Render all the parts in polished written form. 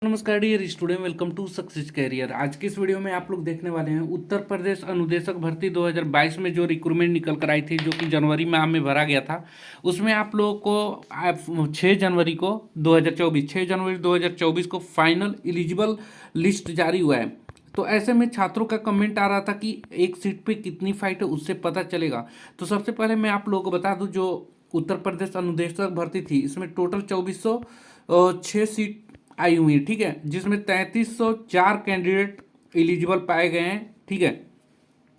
नमस्कार dear student, welcome to success career. आज के इस वीडियो में आप लोग देखने वाले हैं उत्तर प्रदेश अनुदेशक भर्ती 2022 में जो रिक्रूटमेंट निकल कर आई थी, जो कि जनवरी माह में भरा गया था। उसमें आप लोगों को 6 जनवरी को 2024 को फाइनल एलिजिबल लिस्ट जारी हुआ है। तो ऐसे में छात्रों का कमेंट आ रहा था कि एक सीट पे कितनी फाइट है उससे पता चलेगा। तो सबसे पहले मैं आप लोगों को बता दूं, जो उत्तर प्रदेश अनुदेशक भर्ती थी इसमें टोटल 2406 सीट आई हुई है, ठीक है, जिसमें 3304 कैंडिडेट एलिजिबल पाए गए हैं, ठीक है।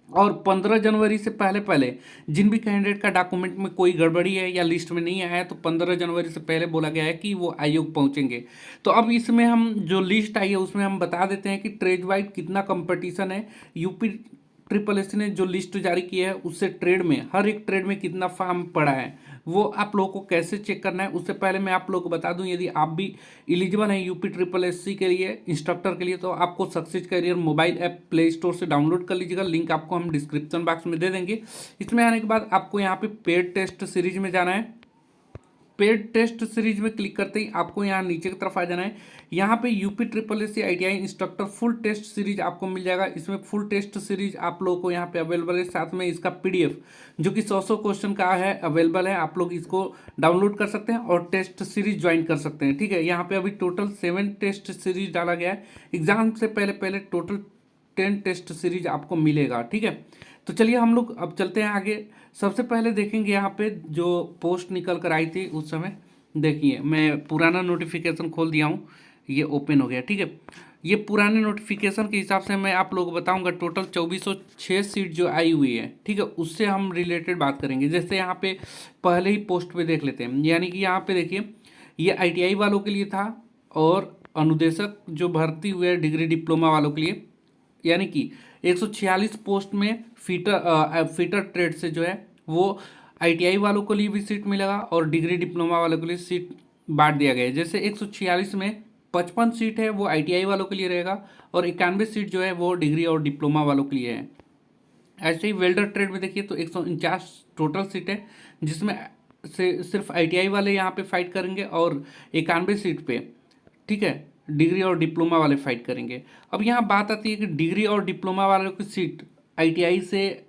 और 15 जनवरी से पहले पहले जिन भी कैंडिडेट का डॉक्यूमेंट में कोई गड़बड़ी है या लिस्ट में नहीं आया है, तो 15 जनवरी से पहले बोला गया है कि वो आयोग पहुंचेंगे। तो अब इसमें हम जो लिस्ट आई है उसमें हम बता देते हैं कि ट्रेड वाइड कितना कंपटीशन है। यूपी ट्रिपल एस ने जो लिस्ट जारी की है उससे ट्रेड में हर एक ट्रेड में कितना फॉर्म पड़ा है वो आप लोगों को कैसे चेक करना है। उससे पहले मैं आप लोगों को बता दूं, यदि आप भी एलिजिबल हैं यूपी ट्रिपल एससी के लिए, इंस्ट्रक्टर के लिए, तो आपको success career mobile app Play Store से डाउनलोड कर लीजिएगा। लिंक आपको हम डिस्क्रिप्शन बॉक्स में दे देंगे। इसमें आने के बाद आपको यहाँ पे पेड टेस्ट सीरीज में जाना है। पेड टेस्ट सीरीज में क्लिक करते ही आपको यहाँ नीचे की तरफ आ जाना है। यहाँ पे UP triple S C ITI instructor full test series आपको मिल जाएगा। इसमें फुल टेस्ट सीरीज आप लोगों को यहाँ पे अवेलेबल है, साथ में इसका PDF जो कि 100 क्वेश्चन का है अवेलेबल है। आप लोग इसको डाउनलोड कर सकते हैं और टेस्ट सीरीज ज्वाइन कर सकते हैं, ठीक है। यहाँ पे अभी टोटल 7 टेस्ट सीरीज डाला गया है। एग्जाम से पहले पहले टोटल 10 टेस्ट सीरीज आपको मिलेगा, ठीक है। तो चलिए हम लोग अब चलते हैं आगे। सबसे पहले देखेंगे यहाँ पे जो पोस्ट निकल कर आई थी उस समय। देखिए, मैं पुराना नोटिफिकेशन खोल दिया हूँ, ये ओपन हो गया, ठीक है। ये पुराने नोटिफिकेशन के हिसाब से मैं आप लोगों को बताऊंगा। टोटल 2406 सीट जो आई हुई है, ठीक है, उससे हम रिलेटेड बात करेंगे। जैसे यहाँ पे पहले ही पोस्ट पे देख लेते हैं, यानी कि यहाँ पे देखिए ये ITI वालों के लिए था और अनुदेशक जो भर्ती हुए डिग्री डिप्लोमा वालों के लिए, यानी कि 146 पोस्ट में फीटर ट्रेड से जो है वो ITI वालों के लिए भी सीट मिलेगा और डिग्री डिप्लोमा वालों के लिए सीट बांट दिया गया है। जैसे 146 में 55 सीट है वो ITI वालों के लिए रहेगा और 91 सीट जो है वो डिग्री और डिप्लोमा वालों के लिए है। ऐसे ही वेल्डर ट्रेड में देखिए तो 149 टोटल सीट है, जिसमें से सिर्फ ITI वाले यहाँ पे फाइट करेंगे और 91 सीट पे, ठीक है, डिग्री और डिप्लोमा वाले फाइट करेंगे। अब यहाँ बात आती है कि डिग्री और डिप्लोमा वालों की सीट ITI से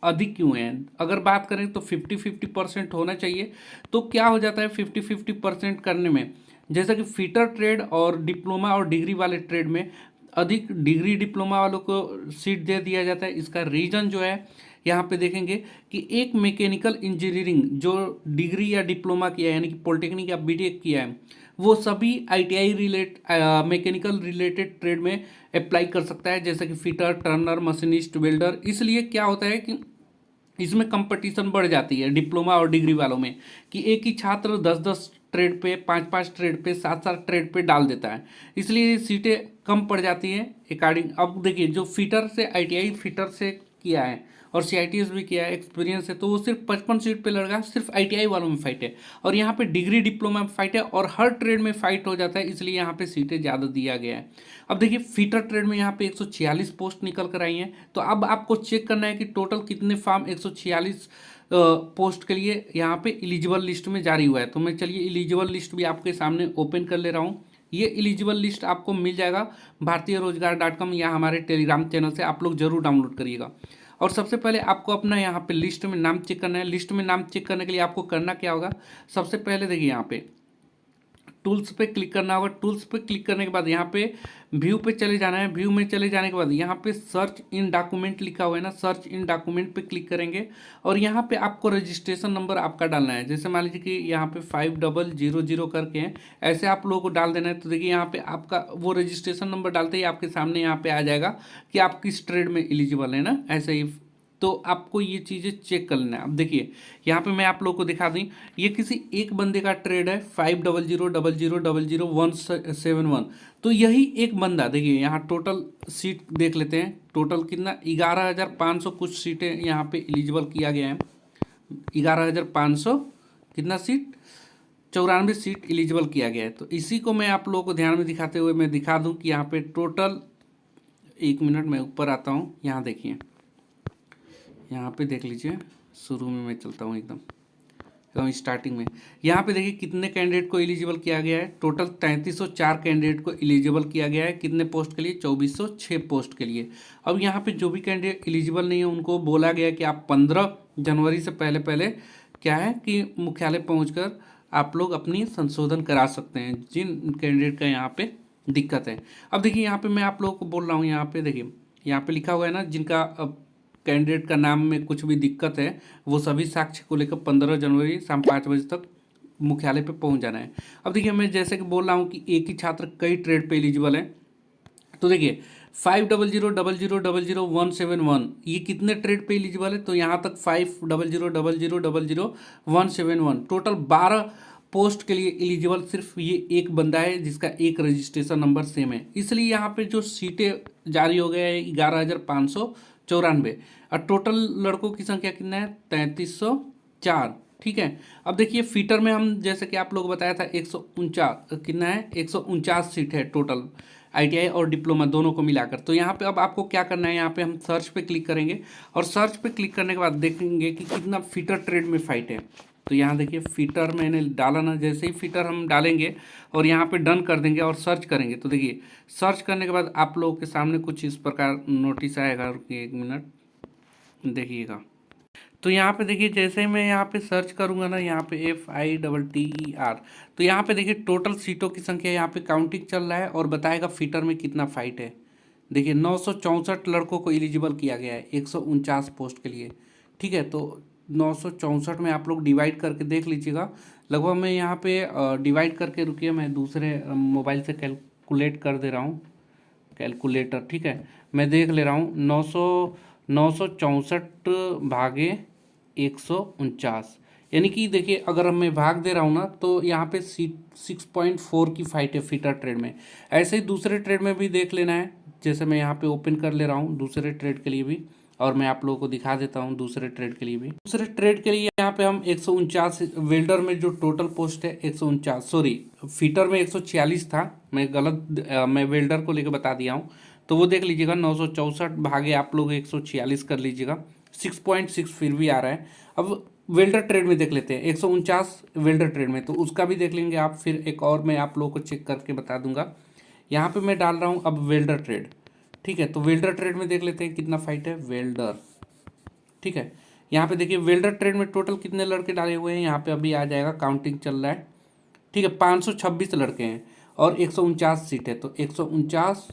अधिक क्यों है। अगर बात करें तो 50-50% होना चाहिए। तो क्या हो जाता है 50-50% करने में, जैसा कि फिटर ट्रेड और डिप्लोमा और डिग्री वाले ट्रेड में अधिक डिग्री डिप्लोमा वालों को सीट दे दिया जाता है। इसका रीज़न जो है यहाँ पे देखेंगे कि एक मैकेनिकल इंजीनियरिंग जो डिग्री या डिप्लोमा किया है, यानी कि पॉलिटेक्निक या BTech किया है, वो सभी ITI मैकेनिकल रिलेटेड ट्रेड में अप्लाई कर सकता है, जैसे कि फिटर, टर्नर, मशीनिस्ट, वेल्डर। इसलिए क्या होता है कि इसमें कंपटीशन बढ़ जाती है डिप्लोमा और डिग्री वालों में, कि एक ही छात्र 10-10 ट्रेड पे, 5-5 ट्रेड पे, 7-7 ट्रेड पे डाल देता है, इसलिए सीटें कम पड़ जाती हैं अकॉर्डिंग। अब देखिए जो फिटर से ITI फिटर से किया है और CITS भी किया है, एक्सपीरियंस है, तो वो सिर्फ 55 सीट पे लड़ेगा। सिर्फ ITI वालों में फाइट है और यहाँ पे डिग्री डिप्लोमा में फाइट है और हर ट्रेड में फाइट हो जाता है, इसलिए यहाँ पे सीटें ज़्यादा दिया गया है। अब देखिए फिटर ट्रेड में यहाँ पे 146 पोस्ट निकल कर आई हैं। तो अब आपको चेक करना है कि टोटल कितने फॉर्म 146 पोस्ट के लिए यहाँ पे एलिजिबल लिस्ट में जारी हुआ है। तो मैं चलिए एलिजिबल लिस्ट भी आपके सामने ओपन कर ले रहा हूँ। ये एलिजिबल लिस्ट आपको मिल जाएगा bharatiyaroजगार.com या हमारे टेलीग्राम चैनल से, आप लोग जरूर डाउनलोड करिएगा। और सबसे पहले आपको अपना यहाँ पे लिस्ट में नाम चेक करना है। लिस्ट में नाम चेक करने के लिए आपको करना क्या होगा, सबसे पहले देखिए यहाँ पे टूल्स पे क्लिक करना होगा। टूल्स पे क्लिक करने के बाद यहाँ पे व्यू पे चले जाना है। व्यू में चले जाने के बाद यहाँ पे सर्च इन डॉक्यूमेंट लिखा हुआ है ना, सर्च इन डॉक्यूमेंट पे क्लिक करेंगे और यहाँ पे आपको रजिस्ट्रेशन नंबर आपका डालना है। जैसे मान लीजिए कि यहाँ पे 5000 करके हैं, ऐसे आप लोगों को डाल देना है। तो देखिए यहाँ पे आपका वो रजिस्ट्रेशन नंबर डालते ही आपके सामने यहाँ पे आ जाएगा कि आप किस ट्रेड में एलिजिबल है ना, ऐसे ही। तो आपको ये चीज़ें चेक कर लेना है। अब देखिए यहाँ पे मैं आप लोगों को दिखा दूँ, ये किसी एक बंदे का ट्रेड है 5000000171। तो यही एक बंदा, देखिए यहाँ टोटल सीट देख लेते हैं। टोटल कितना 11500 कुछ सीटें यहाँ पे एलिजिबल किया गया है। 11500 कितना सीट, 94 सीट एलिजिबल किया गया है। तो इसी को मैं आप लोगों को ध्यान में दिखाते हुए मैं दिखा दूँ कि यहाँ पे टोटल, एक मिनट मैं ऊपर आता हूँ। यहाँ देखिए, यहाँ पे देख लीजिए, शुरू में मैं चलता हूँ एकदम। स्टार्टिंग में यहाँ पे देखिए कितने कैंडिडेट को एलिजिबल किया गया है। टोटल 3304 कैंडिडेट को एलिजिबल किया गया है। कितने पोस्ट के लिए? 2406 पोस्ट के लिए। अब यहाँ पे जो भी कैंडिडेट एलिजिबल नहीं है उनको बोला गया कि आप 15 जनवरी से पहले पहले क्या है कि मुख्यालय पहुँचकर आप लोग अपनी संशोधन करा सकते हैं, जिन कैंडिडेट का यहाँ पे दिक्कत है। अब देखिए यहाँ पे मैं आप लोगों को बोल रहा हूँ, यहाँ पे देखिए यहाँ पे लिखा हुआ है ना, जिनका कैंडिडेट का नाम में कुछ भी दिक्कत है वो सभी साक्ष्य को लेकर 15 जनवरी शाम 5 बजे तक मुख्यालय पे पहुंच जाना है। अब देखिए मैं जैसे कि बोल रहा हूँ कि एक ही छात्र कई ट्रेड पे एलिजिबल है, तो देखिए 5000000171 ये कितने ट्रेड पे एलिजिबल है? तो यहाँ तक 5000000171 टोटल 12 पोस्ट के लिए एलिजिबल सिर्फ ये एक बंदा है जिसका एक रजिस्ट्रेशन नंबर सेम है। इसलिए यहाँ पे जो सीटें जारी हो गए हैं 11,594 और टोटल लड़कों की संख्या कितना है? 3304। ठीक है। अब देखिए फीटर में हम जैसे कि आप लोग बताया था 149 कितना है, 149 सीट है टोटल आईटीआई और डिप्लोमा दोनों को मिलाकर। तो यहाँ पे अब आपको क्या करना है, यहाँ पे हम सर्च पे क्लिक करेंगे और सर्च पे क्लिक करने के बाद देखेंगे कि कितना फीटर ट्रेड में फाइट है। तो यहाँ देखिए फीटर मैंने डाला ना, जैसे ही फीटर हम डालेंगे और यहाँ पे डन कर देंगे और सर्च करेंगे तो देखिए सर्च करने के बाद आप लोगों के सामने कुछ इस प्रकार नोटिस आएगा। रुकिए 1 मिनट देखिएगा। तो यहाँ पे देखिए जैसे ही मैं यहाँ पे सर्च करूँगा ना, यहाँ पे FITTER, तो यहाँ पे देखिए टोटल सीटों की संख्या यहाँ पे काउंटिंग चल रहा है और बताएगा फीटर में कितना फाइट है। देखिए 964 लड़कों को एलिजिबल किया गया है 149 पोस्ट के लिए। ठीक है, तो 964 में आप लोग डिवाइड करके देख लीजिएगा। लगभग मैं यहाँ पे डिवाइड करके, रुकिए मैं दूसरे मोबाइल से कैलकुलेट कर दे रहा हूँ, कैलकुलेटर। ठीक है, मैं देख ले रहा हूँ 964 भागे 149, यानी कि देखिए अगर मैं भाग दे रहा हूँ ना तो यहाँ पे 6.4 की फाइट है फीटर ट्रेड में। ऐसे ही दूसरे ट्रेड में भी देख लेना है। जैसे मैं यहाँ पे ओपन कर ले रहा हूँ दूसरे ट्रेड के लिए भी, और मैं आप लोगों को दिखा देता हूँ दूसरे ट्रेड के लिए भी। दूसरे ट्रेड के लिए यहाँ पे हम 149 वेल्डर में जो टोटल पोस्ट है 149, सॉरी फीटर में 146 था, मैं गलत मैं वेल्डर को लेकर बता दिया हूँ। तो वो देख लीजिएगा 964 भागे आप लोग 146 कर लीजिएगा, 6.6 फिर भी आ रहा है। अब वेल्डर ट्रेड में देख लेते हैं 149 वेल्डर ट्रेड में, तो उसका भी देख लेंगे आप। फिर एक और मैं आप लोगों को चेक करके बता दूंगा। यहाँ पे मैं डाल रहा हूँ अब वेल्डर ट्रेड। ठीक है, तो वेल्डर ट्रेड में देख लेते हैं कितना फाइट है वेल्डर। ठीक है, यहाँ पे देखिए वेल्डर ट्रेड में टोटल कितने लड़के डाले हुए हैं, यहाँ पे अभी आ जाएगा, काउंटिंग चल रहा है। ठीक है, 526 लड़के हैं और 149 सीट है, तो 149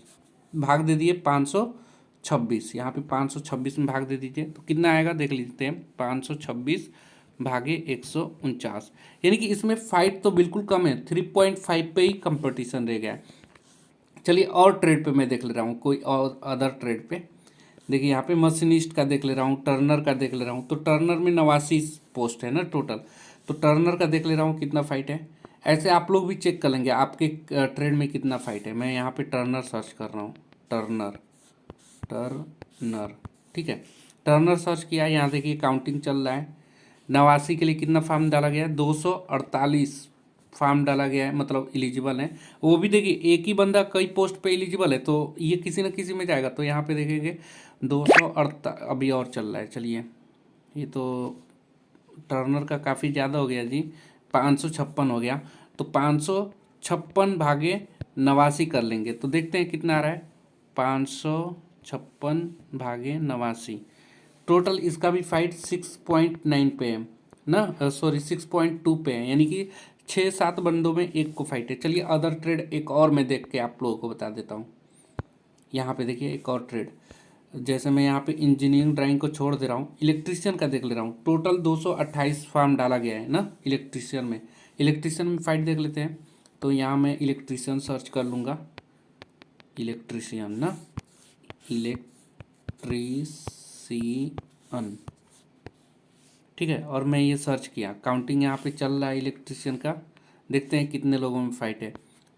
भाग दे दिए 526, यहाँ पे 526 में भाग दे दीजिए तो कितना आएगा देख लेते हैं, 526 भागे 149, यानी कि इसमें फाइट तो बिल्कुल कम है, 3.5 पे ही कंपटीशन रह गया है। चलिए और ट्रेड पे मैं देख ले रहा हूँ, कोई और अदर ट्रेड पे देखिए यहाँ पे मशीनिस्ट का देख ले रहा हूँ, टर्नर का देख ले रहा हूँ। तो टर्नर में 89 पोस्ट है ना टोटल, तो टर्नर का देख ले रहा हूँ कितना फाइट है। ऐसे आप लोग भी चेक कर लेंगे आपके ट्रेड में कितना फाइट है। मैं यहाँ पे टर्नर सर्च कर रहा हूँ, टर्नर टर्नर ठीक है, टर्नर सर्च किया, यहाँ देखिए काउंटिंग चल रहा है। 89 के लिए कितना फॉर्म डाला गया है, 248 फॉर्म डाला गया है, मतलब एलिजिबल है। वो भी देखिए एक ही बंदा कई पोस्ट पे एलिजिबल है, तो ये किसी न किसी में जाएगा। तो यहाँ पे देखेंगे 248 अभी और चल रहा है। चलिए ये तो टर्नर का काफ़ी ज़्यादा हो गया जी, 556 हो गया, तो 556 भागे 89 कर लेंगे तो देखते हैं कितना आ रहा है, 556 भागे 89। टोटल इसका भी फाइट 6.9 पे है ना, सॉरी 6.2 पे है, यानी कि 6-7 बंदों में एक को फाइट है। चलिए अदर ट्रेड एक और मैं देख के आप लोगों को बता देता हूँ। यहाँ पे देखिए एक और ट्रेड, जैसे मैं यहाँ पे इंजीनियरिंग ड्राइंग को छोड़ दे रहा हूँ, इलेक्ट्रीशियन का देख ले रहा हूँ। टोटल 228 फॉर्म डाला गया है ना इलेक्ट्रीशियन में। इलेक्ट्रीशियन में फाइट देख लेते हैं, तो यहाँ मैं इलेक्ट्रीशियन सर्च कर लूँगा, इलेक्ट्रीशियन ना, इलेक्ट्रीशियन। ठीक है, और मैं ये सर्च किया, काउंटिंग यहाँ पे चल रहा है इलेक्ट्रीशियन का, देखते हैं कितने लोगों में फाइट है।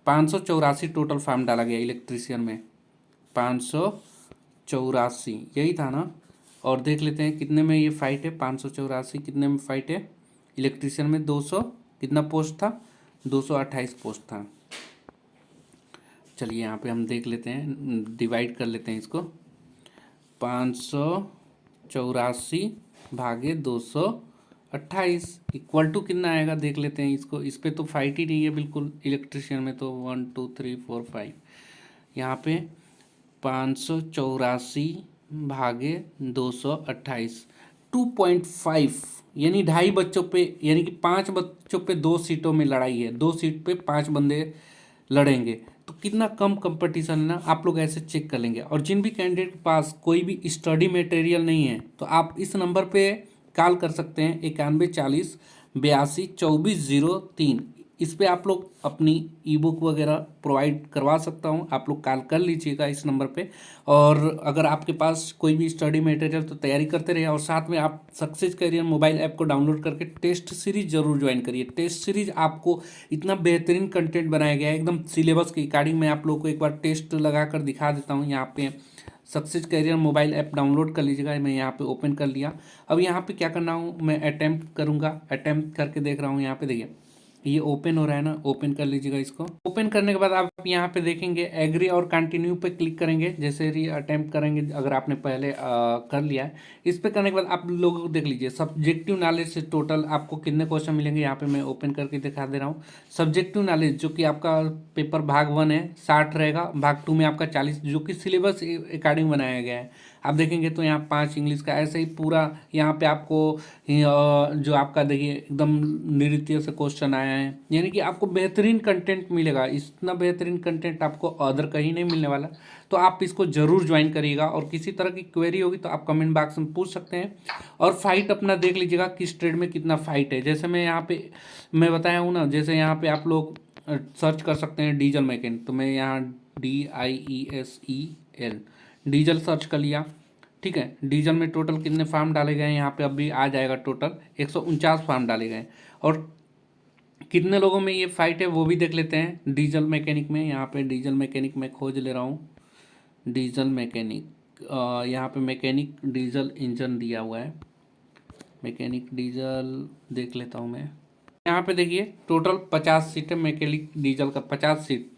584 टोटल फॉर्म डाला गया इलेक्ट्रीशियन में, 584 यही था ना। और देख लेते हैं कितने में ये फाइट है, 584 कितने में फाइट है इलेक्ट्रीशियन में, 200 कितना पोस्ट था, 228 पोस्ट था। चलिए यहाँ पे हम देख लेते हैं, डिवाइड कर लेते हैं इसको, 584 भागे 228, 28 इक्वल टू कितना आएगा देख लेते हैं इसको। इस पे तो फाइट ही नहीं है बिल्कुल, इलेक्ट्रिशियन में तो 1 2 3 4 5, यहाँ पे 584 भागे 228, 2.5 यानी 2.5 बच्चों पे, यानी कि 5 बच्चों पे 2 सीटों में लड़ाई है, 2 सीट पे 5 बंदे लड़ेंगे, तो कितना कम कंपटीशन है ना। आप लोग ऐसे चेक कर लेंगे। और जिन भी कैंडिडेट के पास कोई भी स्टडी मटेरियल नहीं है तो आप इस नंबर पे कॉल कर सकते हैं, 9140 82 24 03। इस पे आप लोग अपनी ई बुक वगैरह प्रोवाइड करवा सकता हूँ, आप लोग कॉल कर लीजिएगा इस नंबर पे। और अगर आपके पास कोई भी स्टडी मटेरियल तो तैयारी करते रहिए, और साथ में आप सक्सेस करियर मोबाइल ऐप को डाउनलोड करके टेस्ट सीरीज जरूर ज्वाइन करिए। टेस्ट सीरीज आपको इतना बेहतरीन कंटेंट बनाया गया है एकदम सिलेबस के अकॉर्डिंग। मैं आप लोग को एक बार टेस्ट लगा कर दिखा देता हूँ। यहाँ पे success career mobile app download कर लीजिएगा, मैं यहाँ पे ओपन कर लिया। अब यहाँ पे क्या करना हूँ, मैं अटैम्प्ट करूँगा, अटैम्प्ट करके देख रहा हूँ। यहाँ पे देखिए ये ओपन हो रहा है ना, ओपन कर लीजिएगा इसको। ओपन करने के बाद आप यहाँ पे देखेंगे एग्री और कंटिन्यू पे क्लिक करेंगे, जैसे री अटैम्प्ट करेंगे अगर आपने पहले कर लिया है। इस पे करने के बाद आप लोगों को देख लीजिए सब्जेक्टिव नॉलेज से टोटल आपको कितने क्वेश्चन मिलेंगे। यहाँ पे मैं ओपन करके दिखा दे रहा हूँ। सब्जेक्टिव नॉलेज जो कि आपका पेपर भाग 1 है 60 रहेगा, भाग 2 में आपका 40, जो कि सिलेबस अकॉर्डिंग बनाया गया है। आप देखेंगे तो यहाँ 5 इंग्लिश का, ऐसे ही पूरा यहाँ पे आपको जो आपका देखिए एकदम नृत्य से क्वेश्चन आया है, यानी कि आपको बेहतरीन कंटेंट मिलेगा। इतना बेहतरीन कंटेंट आपको अदर कहीं नहीं मिलने वाला, तो आप इसको जरूर ज्वाइन करिएगा। और किसी तरह की क्वेरी होगी तो आप कमेंट बॉक्स में पूछ सकते हैं। और फाइट अपना देख लीजिएगा किस ट्रेड में कितना फाइट है। जैसे मैं यहाँ पे मैं बताया हूँ ना, जैसे यहाँ पे आप लोग सर्च कर सकते हैं डीजल मैकेनिक, तो मैं यहाँ DIESEL डीजल सर्च कर लिया। ठीक है, डीजल में टोटल कितने फार्म डाले गए हैं यहाँ पे अभी आ जाएगा। टोटल 149 फार्म डाले गए, और कितने लोगों में ये फाइट है वो भी देख लेते हैं डीजल मैकेनिक में। यहाँ पे डीजल मैकेनिक में खोज ले रहा हूँ, डीजल मैकेनिक, यहाँ पे मैकेनिक डीजल इंजन दिया हुआ है, मैकेनिक डीजल देख लेता हूँ मैं। यहाँ पे देखिए टोटल 50 सीट है मैकेनिक डीजल का, 50 सीट।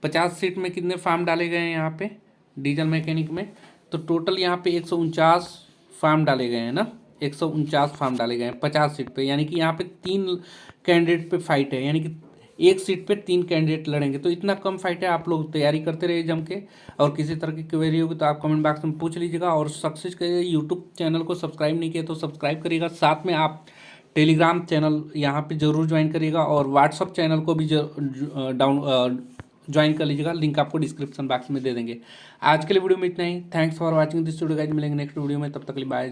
50 सीट में कितने फार्म डाले गए हैं यहाँ पे डीजल मैकेनिक में, तो टोटल यहाँ पे 149 फार्म डाले गए हैं ना, 149 फार्म डाले गए हैं 50 सीट पे। यानी कि यहाँ पे 3 कैंडिडेट पे फाइट है, यानी कि एक सीट पे 3 कैंडिडेट लड़ेंगे, तो इतना कम फाइट है। आप लोग तैयारी करते रहिए जम के, और किसी तरह की क्वेरी होगी तो आप कमेंट बॉक्स में पूछ लीजिएगा। और सक्सेस करिए यूट्यूब चैनल को सब्सक्राइब नहीं किया तो सब्सक्राइब करिएगा, साथ में आप टेलीग्राम चैनल यहाँ पे जरूर ज्वाइन करिएगा, और व्हाट्सअप चैनल को भी ज्वाइन कर लीजिएगा, लिंक आपको डिस्क्रिप्शन बॉक्स में दे देंगे। आज के लिए वीडियो में इतना ही। Thanks for watching this video guys, मिलेंगे नेक्स्ट वीडियो में, तब तक के लिए बाय।